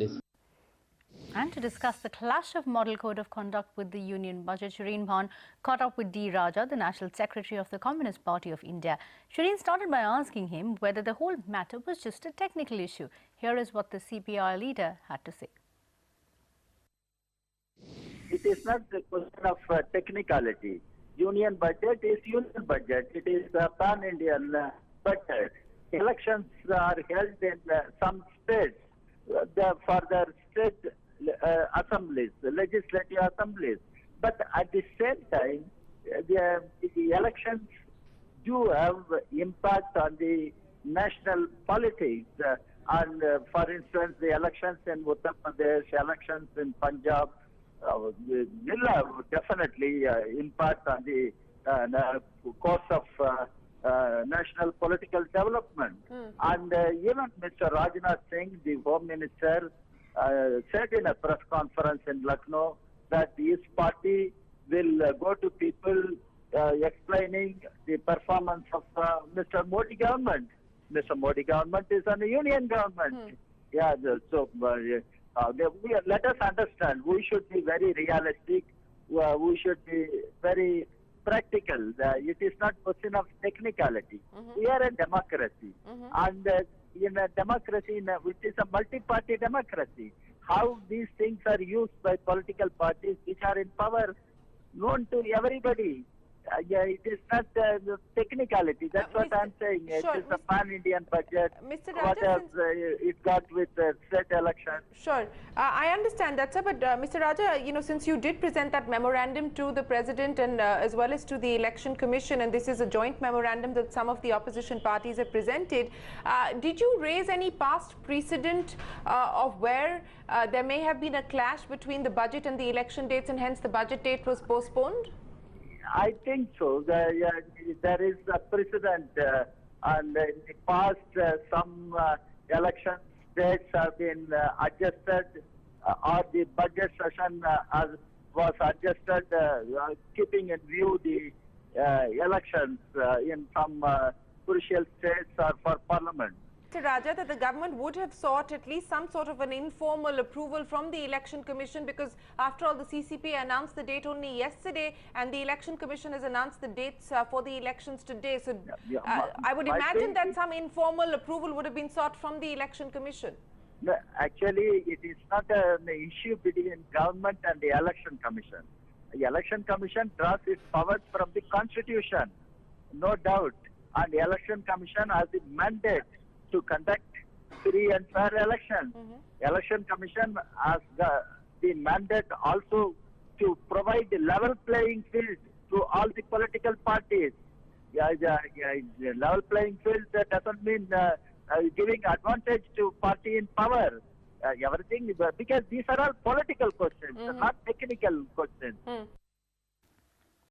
this. And to discuss the clash of model code of conduct with the union budget, Shereen Bhan caught up with D. Raja, the National Secretary of the Communist Party of India. Shereen started by asking him whether the whole matter was just a technical issue. Here is what the CPI leader had to say. It is not a question of technicality. Union budget is union budget. It is a pan-Indian budget. Elections are held in some states for their state assemblies, legislative assemblies. But at the same time, the elections do have impact on the national politics. For instance, the elections in Uttar Pradesh, elections in Punjab, will have definitely impact on the course of national political development. And even Mr. Rajnath Singh, the Home Minister, said in a press conference in Lucknow that his party will go to people explaining the performance of Mr. Modi government. Mr. Modi government is a union government. Yeah, so let us understand, we should be very realistic, we should be very practical. It is not a question of technicality. We are a democracy. And in a democracy, which is a multi-party democracy, how these things are used by political parties which are in power, known to everybody. It is not technicality. That's what I'm saying. Sure, it is a pan-Indian budget. Mr. What Raja, has it got with state elections? Sure, I understand that, sir. But Mr. Raja, since you did present that memorandum to the President and as well as to the Election Commission, and this is a joint memorandum that some of the opposition parties have presented, did you raise any past precedent of where there may have been a clash between the budget and the election dates, and hence the budget date was postponed? I think so. There is a precedent, and in the past, some election dates have been adjusted, or the budget session was adjusted, keeping in view the elections in some crucial states or for Parliament. Mr. Raja, that the government would have sought at least some sort of an informal approval from the Election Commission, because after all the CCP announced the date only yesterday and the Election Commission has announced the dates for the elections today. So I would imagine that some informal approval would have been sought from the Election Commission. No, actually, it is not an issue between government and the Election Commission. The Election Commission draws its powers from the Constitution, no doubt. And the Election Commission has the mandate to conduct free and fair elections. Election Commission has the mandate also to provide the level playing field to all the political parties. Level playing field doesn't mean giving advantage to party in power. Everything, because these are all political questions, not technical questions.